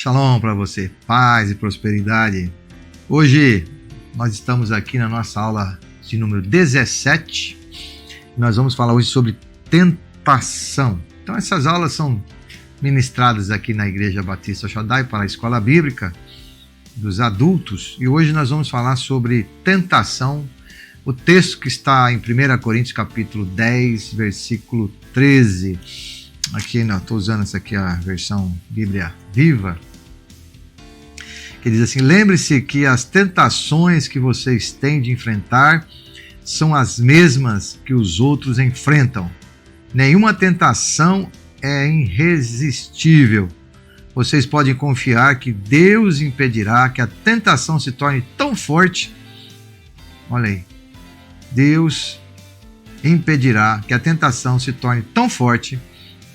Shalom para você, paz e prosperidade. Hoje nós estamos aqui na nossa aula de número 17. Nós vamos falar hoje sobre tentação. Então essas aulas são ministradas aqui na Igreja Batista Shaddai para a Escola Bíblica dos Adultos. E hoje nós vamos falar sobre tentação. O texto que está em 1 Coríntios capítulo 10, versículo 13. Aqui, estou usando essa aqui, a versão Bíblia Viva, que diz assim: lembre-se que as tentações que vocês têm de enfrentar são as mesmas que os outros enfrentam. Nenhuma tentação é irresistível. Vocês podem confiar que Deus impedirá que a tentação se torne tão forte. Olha aí. Deus impedirá que a tentação se torne tão forte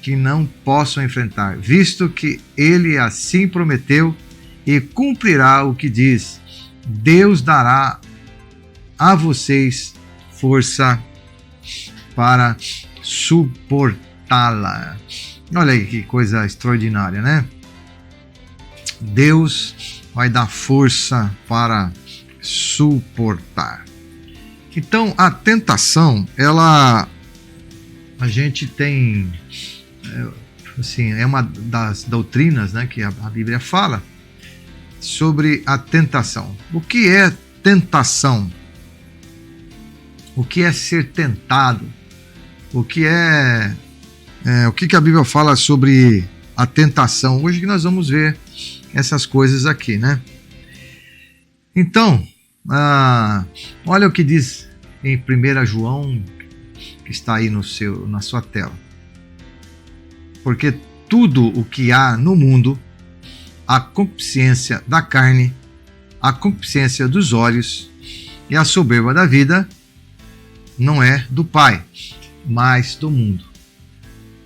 que não possam enfrentar, visto que Ele assim prometeu e cumprirá o que diz. Deus dará a vocês força para suportá-la. Olha aí que coisa extraordinária, né? Deus vai dar força para suportar. Então, a tentação, a gente tem, assim, é uma das doutrinas, né, que a Bíblia fala sobre a tentação. O que é tentação? O que é ser tentado? O que o que a Bíblia fala sobre a tentação? Hoje que nós vamos ver essas coisas aqui, né? Então, olha o que diz em 1 João, que está aí na sua tela. Porque tudo o que há no mundo, a concupiscência da carne, a concupiscência dos olhos e a soberba da vida, não é do Pai, mas do mundo.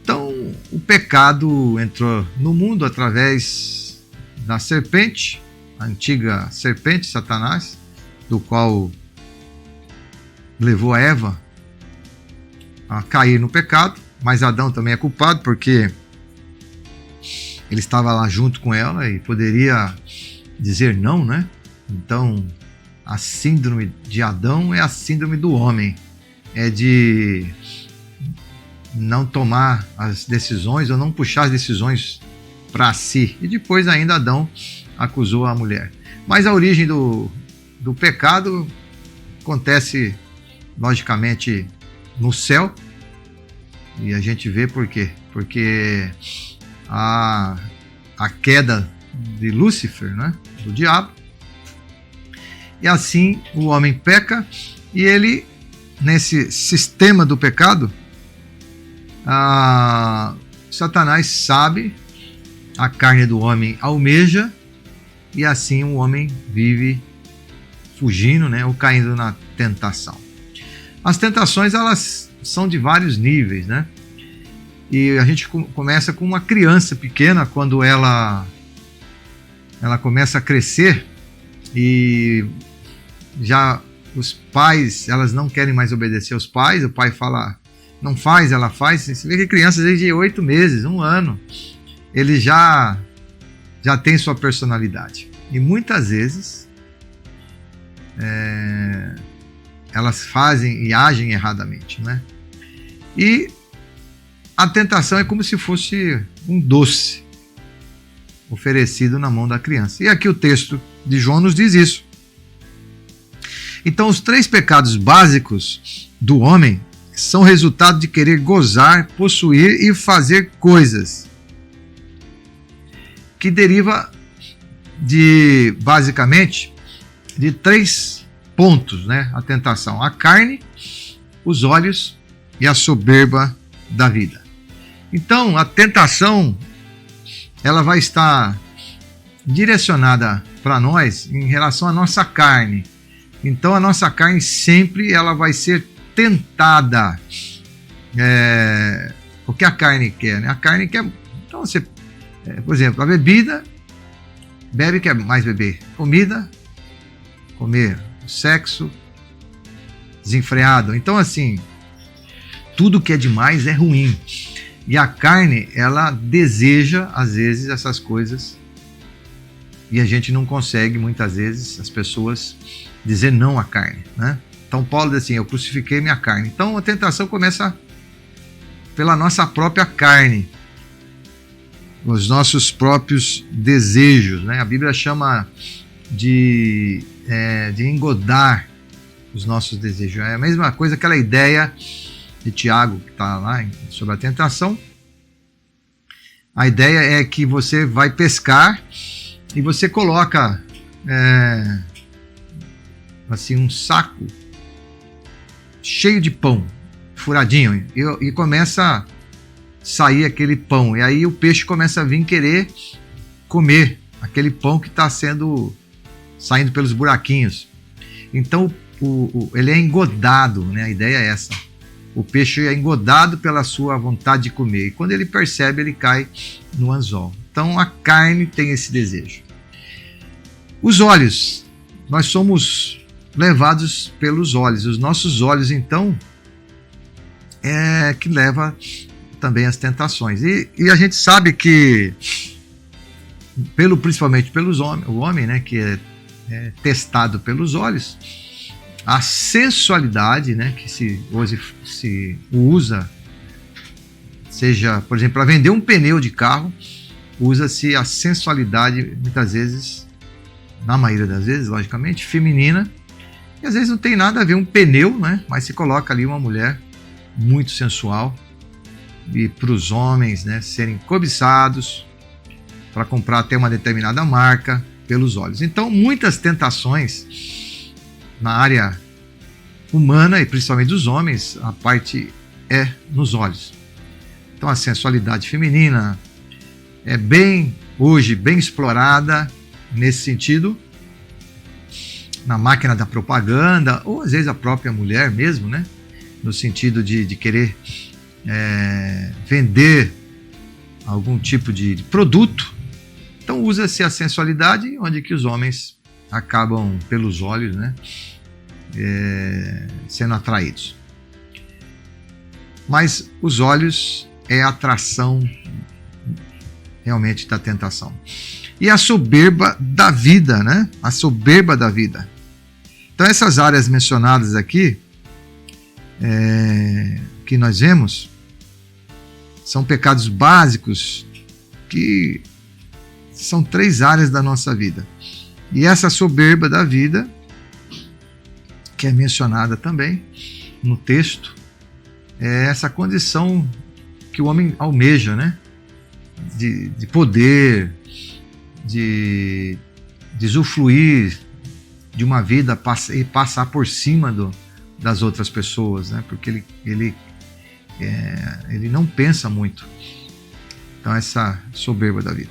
Então, o pecado entrou no mundo através da serpente, a antiga serpente, Satanás, do qual levou a Eva a cair no pecado, mas Adão também é culpado porque ele estava lá junto com ela e poderia dizer não, né? Então, a síndrome de Adão é a síndrome do homem, é de não tomar as decisões ou não puxar as decisões para si. E depois ainda Adão acusou a mulher. Mas a origem do pecado acontece, logicamente, no céu. E a gente vê por quê? Porque a queda de Lúcifer, né? Do diabo. E assim o homem peca e ele, nesse sistema do pecado, Satanás sabe, a carne do homem almeja, e assim o homem vive fugindo, né, ou caindo na tentação. As tentações, elas são de vários níveis, né? E a gente começa com uma criança pequena, quando ela começa a crescer e já os pais, elas não querem mais obedecer aos pais, o pai fala, não faz, ela faz. Você vê que crianças desde 8 meses, 1 ano, ele já tem sua personalidade. E muitas vezes elas fazem e agem erradamente, né? E a tentação é como se fosse um doce oferecido na mão da criança. E aqui o texto de João nos diz isso. Então, os 3 pecados básicos do homem são resultado de querer gozar, possuir e fazer coisas, que deriva basicamente de 3 pontos, né? A tentação: a carne, os olhos e a soberba da vida. Então, a tentação, ela vai estar direcionada para nós em relação à nossa carne. Então, a nossa carne sempre ela vai ser tentada. O que a carne quer, né? A carne quer. Então, você, por exemplo, a bebida, bebe, quer mais beber. Comida, comer. Sexo, desenfreado. Então, assim, tudo que é demais é ruim. E a carne, ela deseja, às vezes, essas coisas E a gente não consegue, muitas vezes, as pessoas dizer não à carne, né? Então Paulo diz assim, eu crucifiquei minha carne. Então a tentação começa pela nossa própria carne, os nossos próprios desejos, né? A Bíblia chama de engodar os nossos desejos. É a mesma coisa, aquela ideia de Tiago, que está lá sobre a tentação. A ideia é que você vai pescar e você coloca assim um saco cheio de pão, furadinho, e começa a sair aquele pão. E aí o peixe começa a vir querer comer aquele pão que está saindo pelos buraquinhos. Então ele é engodado, né? A ideia é essa. O peixe é engodado pela sua vontade de comer. E quando ele percebe, ele cai no anzol. Então a carne tem esse desejo. Os olhos. Nós somos levados pelos olhos. Os nossos olhos, então, é que leva também as tentações. E a gente sabe que, principalmente pelos homens, o homem, né, que é testado pelos olhos, a sensualidade, né, que hoje se usa, seja, por exemplo, para vender um pneu de carro, usa-se a sensualidade, muitas vezes, na maioria das vezes, logicamente, feminina, e às vezes não tem nada a ver um pneu, né, mas se coloca ali uma mulher muito sensual, e para os homens, né, serem cobiçados, para comprar até uma determinada marca, pelos olhos. Então, muitas tentações na área humana, e principalmente dos homens, a parte é nos olhos. Então, a sensualidade feminina é hoje bem explorada nesse sentido, na máquina da propaganda, ou às vezes a própria mulher mesmo, né? No sentido de querer vender algum tipo de produto. Então usa-se a sensualidade, onde que os homens acabam pelos olhos, né? Sendo atraídos. Mas os olhos é a atração realmente da tentação. E a soberba da vida, né? A soberba da vida. Então essas áreas mencionadas aqui, que nós vemos, são pecados básicos que são 3 áreas da nossa vida. E essa soberba da vida, que é mencionada também no texto, é essa condição que o homem almeja, né? De poder, de usufruir de uma vida e passar por cima das outras pessoas, né? Porque ele não pensa muito. Então, essa soberba da vida.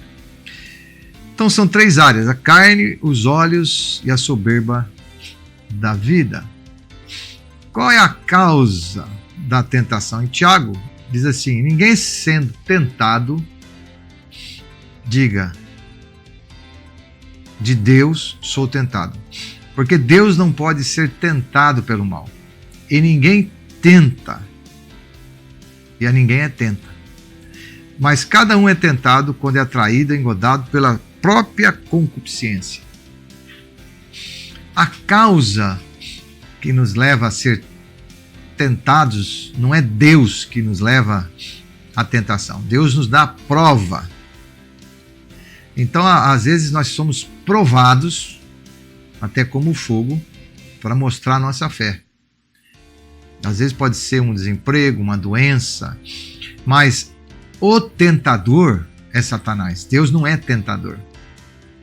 Então, são 3 áreas: a carne, os olhos e a soberba da vida. Qual é a causa da tentação? Em Tiago diz assim: ninguém sendo tentado, diga, de Deus sou tentado. Porque Deus não pode ser tentado pelo mal. E ninguém tenta. E a ninguém é tenta. Mas cada um é tentado quando é atraído, engodado pela própria concupiscência. A causa que nos leva a ser tentados não é Deus que nos leva à tentação. Deus nos dá a prova. Então, às vezes, nós somos provados, até como fogo, para mostrar a nossa fé. Às vezes pode ser um desemprego, uma doença, mas o tentador é Satanás. Deus não é tentador.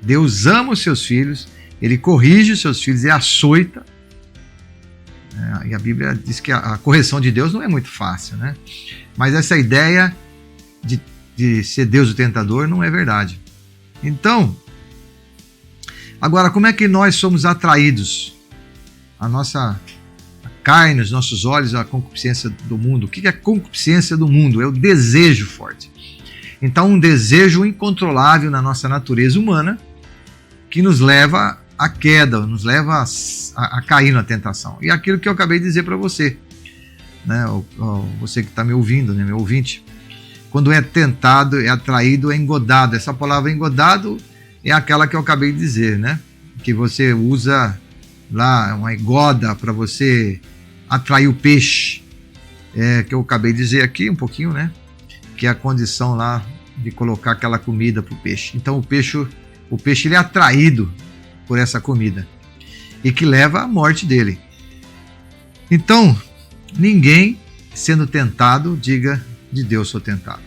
Deus ama os seus filhos, ele corrige os seus filhos e açoita. E a Bíblia diz que a correção de Deus não é muito fácil, né? Mas essa ideia de ser Deus o tentador não é verdade. Então, agora, como é que nós somos atraídos? A nossa carne, os nossos olhos, a concupiscência do mundo. O que é a concupiscência do mundo? É o desejo forte. Então, um desejo incontrolável na nossa natureza humana que nos leva à queda, nos leva a cair na tentação. E aquilo que eu acabei de dizer para você, né? Você que está me ouvindo, né? Meu ouvinte, quando é tentado, é atraído, é engodado. Essa palavra engodado é aquela que eu acabei de dizer, né? Que você usa lá uma goda para você atrair o peixe, que eu acabei de dizer aqui um pouquinho, né? Que é a condição lá de colocar aquela comida para o peixe. Então o peixe ele é atraído por essa comida e que leva à morte dele. Então, ninguém sendo tentado diga de Deus sou tentado.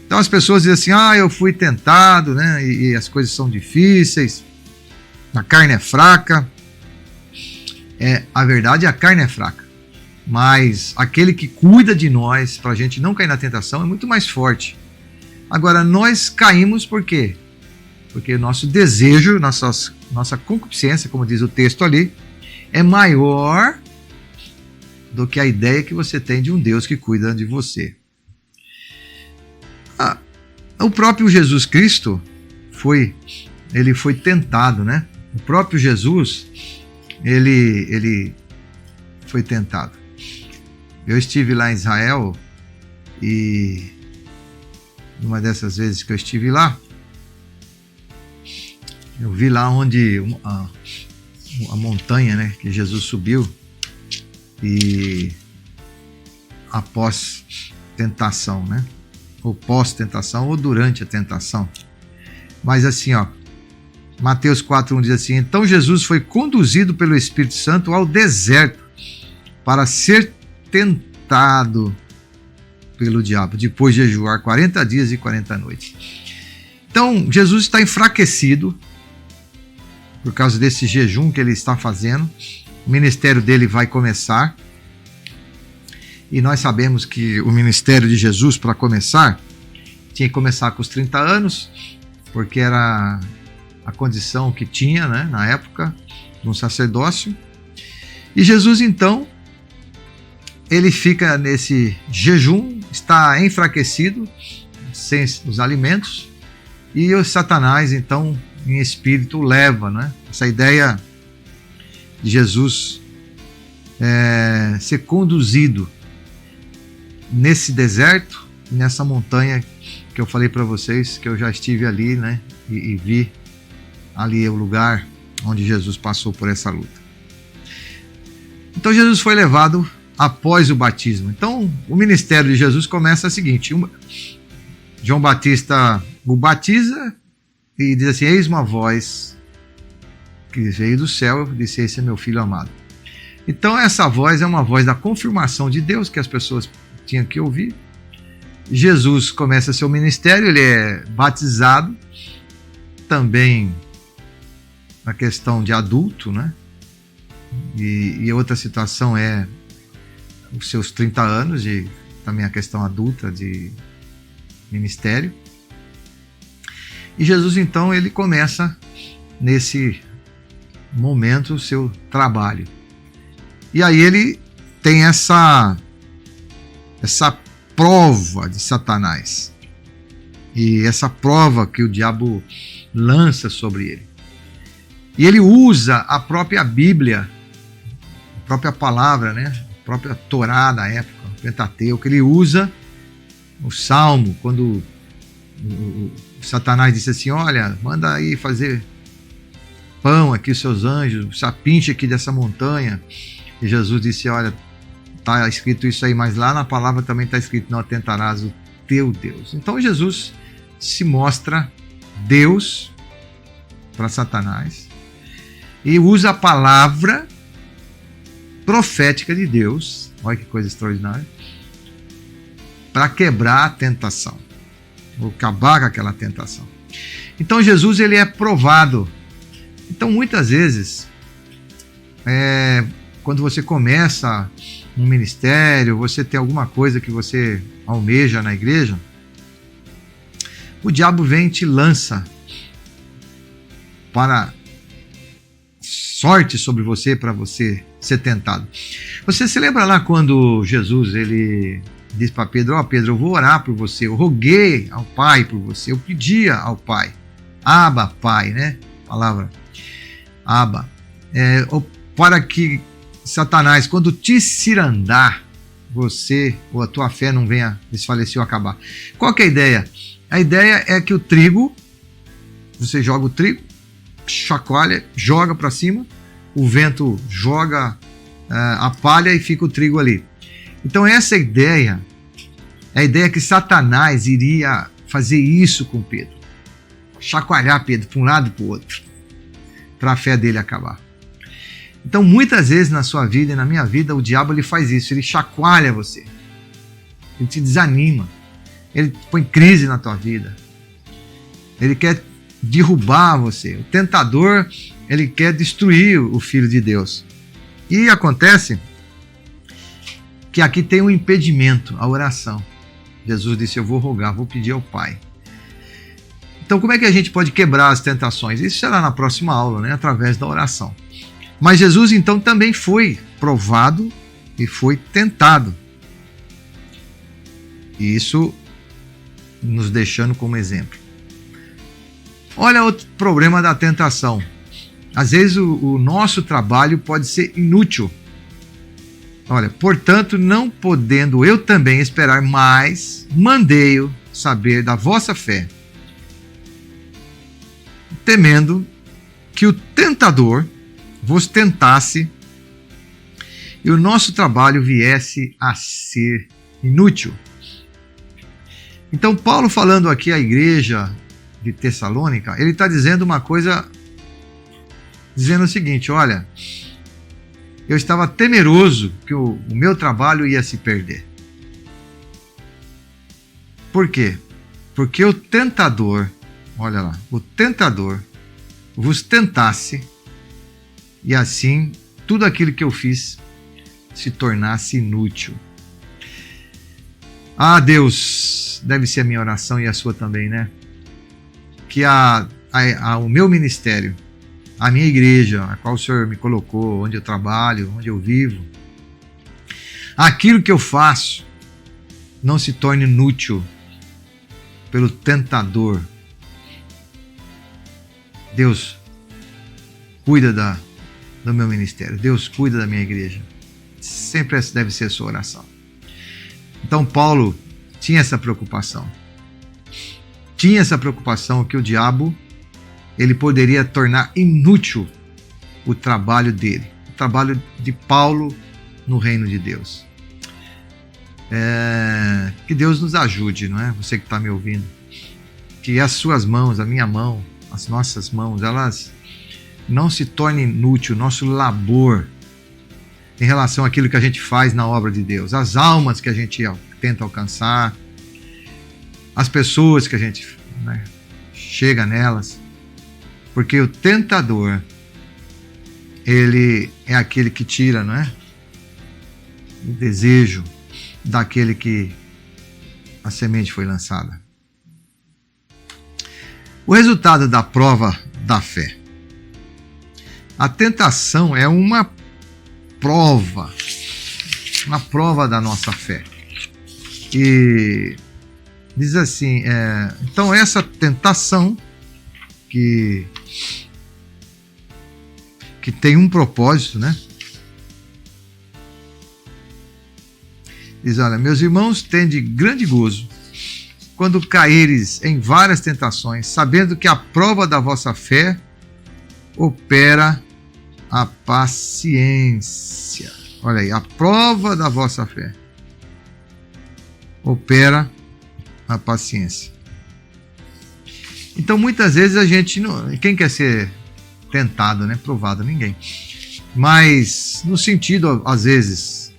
Então as pessoas dizem assim, eu fui tentado, né? E as coisas são difíceis, a carne é fraca. A verdade, a carne é fraca, mas aquele que cuida de nós para a gente não cair na tentação é muito mais forte. Agora, nós caímos por quê? Porque o nosso desejo, nossa concupiscência, como diz o texto ali, é maior do que a ideia que você tem de um Deus que cuida de você. O próprio Jesus Cristo foi tentado, né? O próprio Jesus, ele foi tentado. Eu estive lá em Israel e numa dessas vezes que eu estive lá, eu vi lá onde a montanha, né, que Jesus subiu e após tentação, né? Ou pós-tentação, ou durante a tentação. Mas assim, Mateus 4:1 diz assim, então Jesus foi conduzido pelo Espírito Santo ao deserto para ser tentado pelo diabo, depois de jejuar 40 dias e 40 noites. Então, Jesus está enfraquecido por causa desse jejum que ele está fazendo. O ministério dele vai começar. E nós sabemos que o ministério de Jesus, para começar, tinha que começar com os 30 anos, porque era a condição que tinha, né, na época, de um sacerdócio. E Jesus, então, ele fica nesse jejum, está enfraquecido, sem os alimentos, e o Satanás, então, em espírito, leva, né, essa ideia de Jesus ser conduzido nesse deserto, nessa montanha que eu falei para vocês, que eu já estive ali, né, e vi ali o lugar onde Jesus passou por essa luta. Então Jesus foi levado após o batismo. Então o ministério de Jesus começa o seguinte, João Batista o batiza e diz assim, eis uma voz que veio do céu, disse, esse é meu filho amado. Então essa voz é uma voz da confirmação de Deus, que as pessoas tinham que ouvir. Jesus começa seu ministério, ele é batizado, também na questão de adulto, né? E outra situação é os seus 30 anos, e também a questão adulta de ministério. E Jesus, então, ele começa nesse momento o seu trabalho. E aí ele tem essa prova de Satanás. E essa prova que o diabo lança sobre ele. E ele usa a própria Bíblia, a própria palavra, né? A própria Torá da época, o Pentateuco. Ele usa o Salmo, quando o Satanás disse assim, olha, manda aí fazer pão aqui, seus anjos, sapinche aqui dessa montanha. E Jesus disse, olha, está escrito isso aí, mas lá na palavra também está escrito, não atentarás o teu Deus. Então Jesus se mostra Deus para Satanás e usa a palavra profética de Deus, olha que coisa extraordinária, para quebrar a tentação, ou acabar com aquela tentação. Então Jesus, ele é provado. Então muitas vezes, quando você começa um ministério, você tem alguma coisa que você almeja na igreja, o diabo vem e te lança para sorte sobre você, para você ser tentado. Você se lembra lá quando Jesus, ele disse para Pedro, Pedro, eu vou orar por você, eu roguei ao Pai por você, eu pedia ao Pai, Abba, Pai, né? Palavra Abba, para que Satanás, quando te cirandar, você ou a tua fé não venha desfalecer ou acabar. Qual que é a ideia? A ideia é que o trigo Você joga o trigo, chacoalha, joga para cima, o vento joga a palha e fica o trigo ali. Então essa ideia é a ideia que Satanás iria fazer isso com Pedro. Chacoalhar Pedro para um lado e para o outro, para a fé dele acabar. Então muitas vezes na sua vida e na minha vida o diabo ele faz isso, ele chacoalha você, ele te desanima, ele põe crise na tua vida, ele quer derrubar você. O tentador ele quer destruir o Filho de Deus. E acontece que aqui tem um impedimento, a oração. Jesus disse, eu vou rogar, vou pedir ao Pai. Então como é que a gente pode quebrar as tentações? Isso será na próxima aula, né? Através da oração. Mas Jesus então também foi provado e foi tentado. E isso nos deixando como exemplo. Olha outro problema da tentação. Às vezes o nosso trabalho pode ser inútil. Olha, portanto, não podendo eu também esperar mais, mandei-o saber da vossa fé, temendo que o tentador vos tentasse e o nosso trabalho viesse a ser inútil. Então, Paulo falando aqui à igreja de Tessalônica, ele está dizendo uma coisa, dizendo o seguinte, olha, eu estava temeroso que o meu trabalho ia se perder. Por quê? Porque o tentador, olha lá, o tentador vos tentasse e assim tudo aquilo que eu fiz se tornasse inútil. Ah, Deus, deve ser a minha oração e a sua também, né? Que o meu ministério, a minha igreja, a qual o Senhor me colocou, onde eu trabalho, onde eu vivo, aquilo que eu faço não se torne inútil pelo tentador. Deus, cuida do meu ministério. Deus, cuida da minha igreja. Sempre essa deve ser a sua oração. Então Paulo tinha essa preocupação. Tinha essa preocupação que o diabo ele poderia tornar inútil o trabalho dele, o trabalho de Paulo no reino de Deus. Que Deus nos ajude, não é? Você que está me ouvindo. Que as suas mãos, a minha mão, as nossas mãos, elas não se tornem inútil o nosso labor em relação àquilo que a gente faz na obra de Deus, as almas que a gente tenta alcançar, as pessoas que a gente chega nelas. Porque o tentador, ele é aquele que tira, não é? O desejo daquele que a semente foi lançada. O resultado da prova da fé. A tentação é uma prova da nossa fé. E diz assim, então essa tentação que tem um propósito, né? Diz, olha, meus irmãos, tende grande gozo quando caíres em várias tentações, sabendo que a prova da vossa fé opera a paciência. Olha aí, a prova da vossa fé opera a paciência. Então, muitas vezes a gente não... Quem quer ser tentado, né? Provado? Ninguém. Mas, no sentido, às vezes,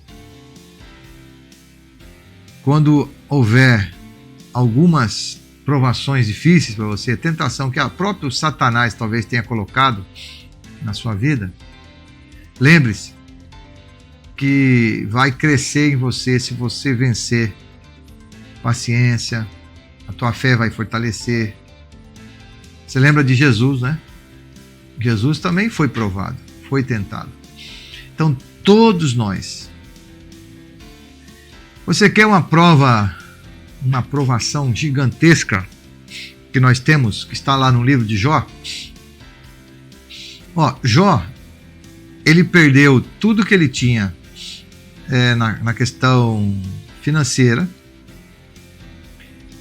quando houver algumas provações difíceis para você, tentação que o próprio Satanás talvez tenha colocado na sua vida, lembre-se que vai crescer em você se você vencer. Paciência, a tua fé vai fortalecer. Você lembra de Jesus, né? Jesus também foi provado, foi tentado. Então, todos nós. Você quer uma prova, uma provação gigantesca que nós temos, que está lá no livro de Jó? Ó, Jó, ele perdeu tudo que ele tinha na questão financeira.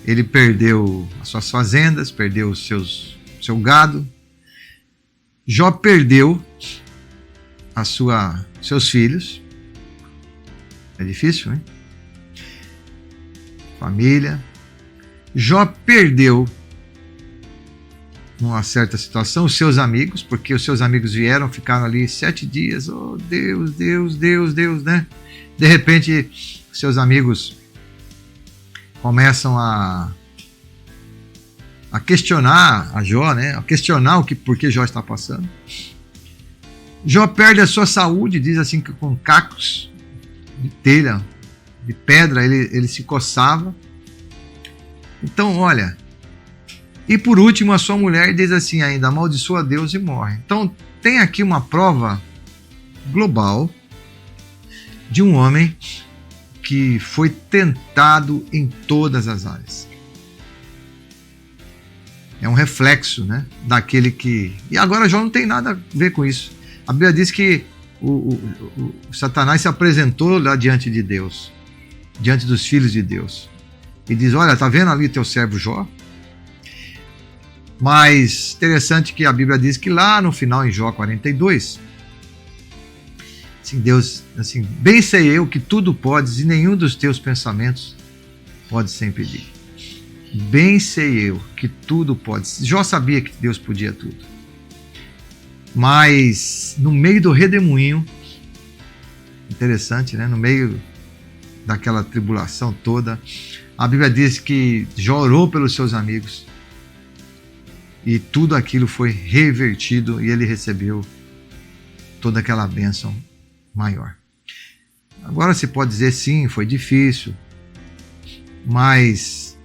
Ele perdeu as suas fazendas, perdeu os seus seu gado. Jó perdeu seus filhos. É difícil, hein? Família. Jó perdeu, numa certa situação, os seus amigos, porque os seus amigos vieram, ficaram ali 7 dias. Oh, Deus, Deus, Deus, Deus, né? De repente, seus amigos começam a questionar a Jó, né? A questionar por que Jó está passando. Jó perde a sua saúde, diz assim que com cacos de telha, de pedra, ele se coçava. Então, olha, e por último a sua mulher diz assim ainda, amaldiçoa Deus e morre. Então tem aqui uma prova global de um homem que foi tentado em todas as áreas. É um reflexo, né, daquele que... E agora Jó não tem nada a ver com isso. A Bíblia diz que o Satanás se apresentou lá diante de Deus, diante dos filhos de Deus, e diz, olha, tá vendo ali teu servo Jó? Mas interessante que a Bíblia diz que lá no final, em Jó 42, assim, Deus, assim, bem sei eu que tudo podes e nenhum dos teus pensamentos pode ser impedido. Bem sei eu que tudo podes. Jó sabia que Deus podia tudo. Mas no meio do redemoinho, interessante, né? No meio daquela tribulação toda, a Bíblia diz que Jó orou pelos seus amigos e tudo aquilo foi revertido e ele recebeu toda aquela bênção maior. Agora se pode dizer sim, foi difícil, mas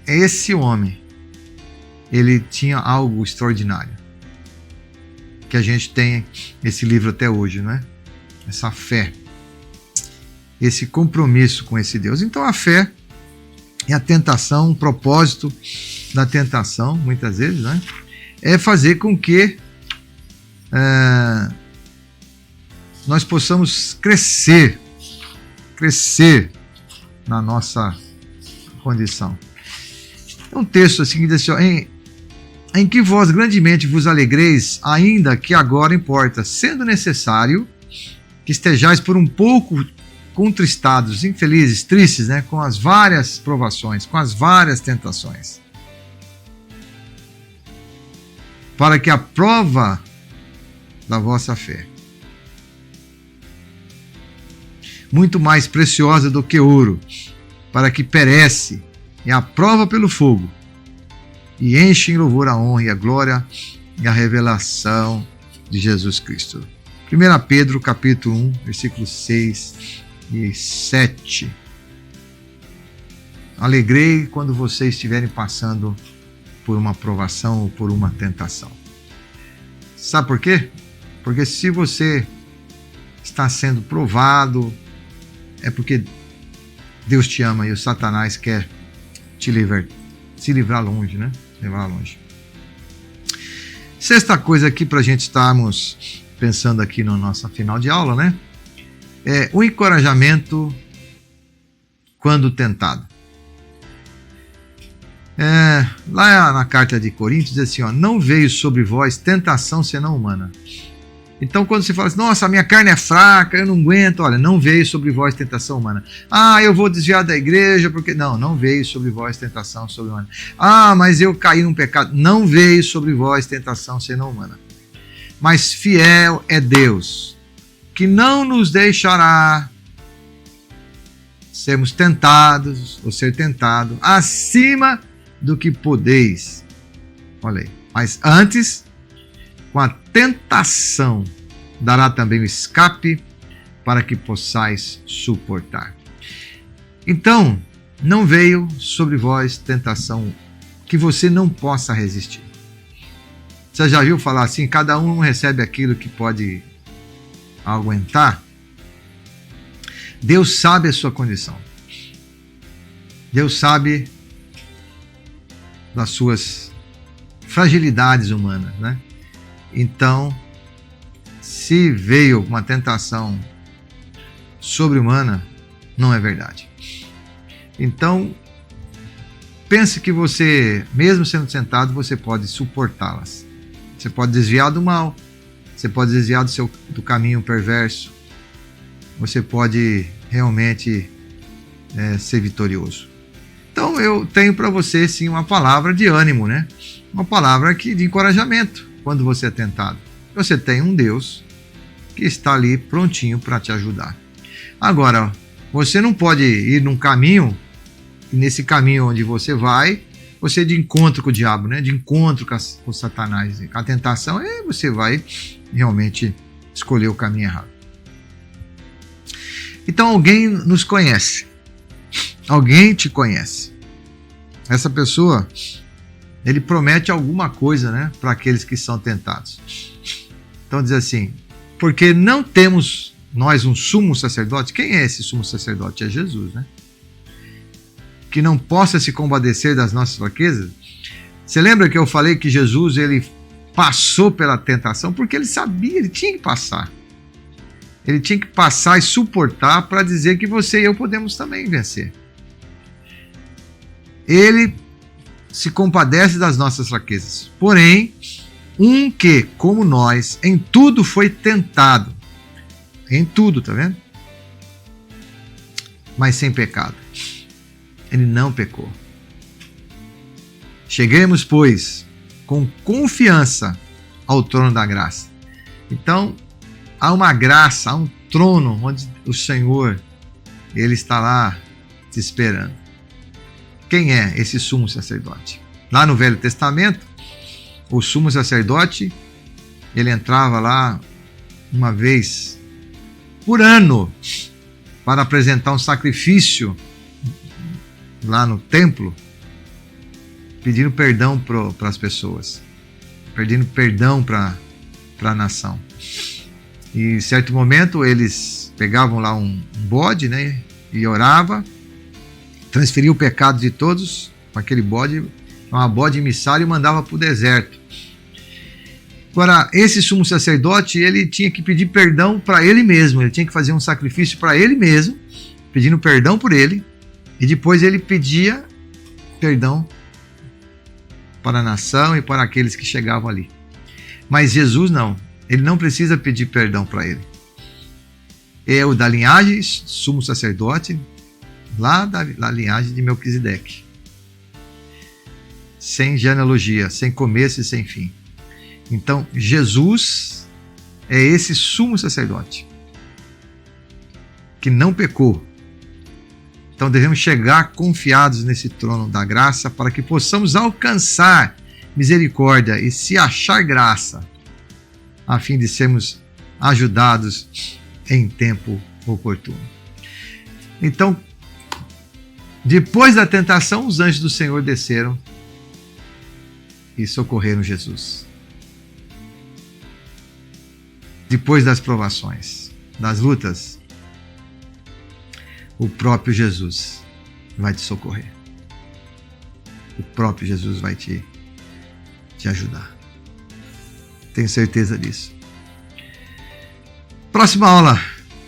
esse homem, ele tinha algo extraordinário, que a gente tem esse livro até hoje, não é? Essa fé, esse compromisso com esse Deus. Então a fé e a tentação, o propósito da tentação, muitas vezes, né, é fazer com que nós possamos crescer na nossa condição. É um texto assim que diz assim, em que vós grandemente vos alegreis, ainda que agora importa, sendo necessário que estejais por um pouco contristados, infelizes, tristes, né, com as várias provações, com as várias tentações, para que a prova da vossa fé, muito mais preciosa do que ouro, para que perece, é a prova pelo fogo, e enche em louvor a honra e a glória e a revelação de Jesus Cristo. 1 Pedro capítulo 1, versículos 6 e 7. Alegrei quando vocês estiverem passando por uma provação ou por uma tentação. Sabe por quê? Porque se você está sendo provado, é porque Deus te ama e o Satanás quer se livrar longe, né? Levar longe. Sexta coisa aqui para a gente estarmos pensando aqui na nossa final de aula, né? É o encorajamento quando tentado. Lá na carta de Coríntios diz assim, ó, não veio sobre vós tentação senão humana. Então quando você fala assim, nossa, a minha carne é fraca, eu não aguento, olha, não veio sobre vós tentação humana. Ah, eu vou desviar da igreja, porque... Não veio sobre vós tentação sobre humana. Ah, mas eu caí num pecado. Não veio sobre vós tentação senão humana. Mas fiel é Deus, que não nos deixará sermos tentados, ou ser tentado, acima do que podeis. Olha aí. Mas antes, com a tentação, dará também o escape para que possais suportar. Então, não veio sobre vós tentação que você não possa resistir. Você já viu falar assim, cada um recebe aquilo que pode aguentar? Deus sabe a sua condição. Deus sabe das suas fragilidades humanas, né? Então, se veio uma tentação sobre-humana, não é verdade. Então, pense que você, mesmo sendo tentado, você pode suportá-las. Você pode desviar do mal, você pode desviar do caminho perverso, você pode realmente ser vitorioso. Então eu tenho para você sim uma palavra de ânimo, né? Uma palavra de encorajamento quando você é tentado. Você tem um Deus que está ali prontinho para te ajudar. Agora, você não pode ir num caminho, e nesse caminho onde você vai, você de encontro com o diabo, né? De encontro com Satanás. A tentação você vai realmente escolher o caminho errado. Então alguém nos conhece. Alguém te conhece. Essa pessoa, ele promete alguma coisa, né, para aqueles que são tentados. Então diz assim, porque não temos nós um sumo sacerdote. Quem é esse sumo sacerdote? É Jesus, né? Que não possa se compadecer das nossas fraquezas. Você lembra que eu falei que Jesus, ele passou pela tentação? Porque ele sabia, ele tinha que passar. Ele tinha que passar e suportar para dizer que você e eu podemos também vencer. Ele se compadece das nossas fraquezas. Porém, um que, como nós, em tudo foi tentado. Em tudo, tá vendo? Mas sem pecado. Ele não pecou. Cheguemos, pois, com confiança ao trono da graça. Então, há uma graça, há um trono onde o Senhor, ele está lá te esperando. Quem é esse sumo sacerdote? Lá no Velho Testamento, o sumo sacerdote, ele entrava lá uma vez por ano para apresentar um sacrifício lá no templo, pedindo perdão para as pessoas, pedindo perdão para a nação. E em certo momento eles pegavam lá um bode, né, e orava, transferia o pecado de todos com aquele bode, uma bode emissário, e mandava para o deserto. Agora, esse sumo sacerdote, ele tinha que pedir perdão para ele mesmo, ele tinha que fazer um sacrifício para ele mesmo, pedindo perdão por ele, e depois ele pedia perdão para a nação e para aqueles que chegavam ali. Mas Jesus não, ele não precisa pedir perdão para ele. É o da linhagem sumo sacerdote, lá da linhagem de Melquisedeque. Sem genealogia, sem começo e sem fim. Então, Jesus é esse sumo sacerdote que não pecou. Então, devemos chegar confiados nesse trono da graça para que possamos alcançar misericórdia e se achar graça, a fim de sermos ajudados em tempo oportuno. Então, depois da tentação, os anjos do Senhor desceram e socorreram Jesus. Depois das provações, das lutas, o próprio Jesus vai te socorrer. O próprio Jesus vai te ajudar. Tenho certeza disso. Próxima aula,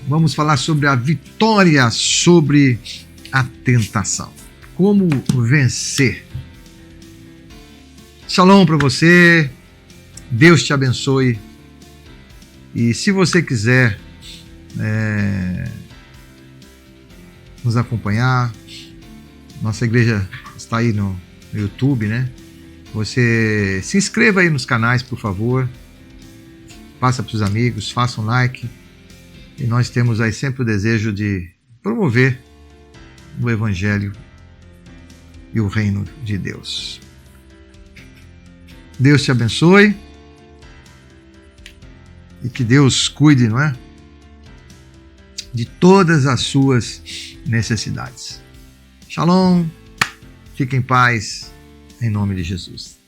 vamos falar sobre a vitória sobre a tentação. Como vencer. Shalom para você. Deus te abençoe. E se você quiser nos acompanhar, nossa igreja está aí no YouTube, né? Você se inscreva aí nos canais, por favor. Passa para os amigos, faça um like. E nós temos aí sempre o desejo de promover o Evangelho e o Reino de Deus. Deus te abençoe. E que Deus cuide, não é? De todas as suas necessidades. Shalom. Fique em paz, em nome de Jesus.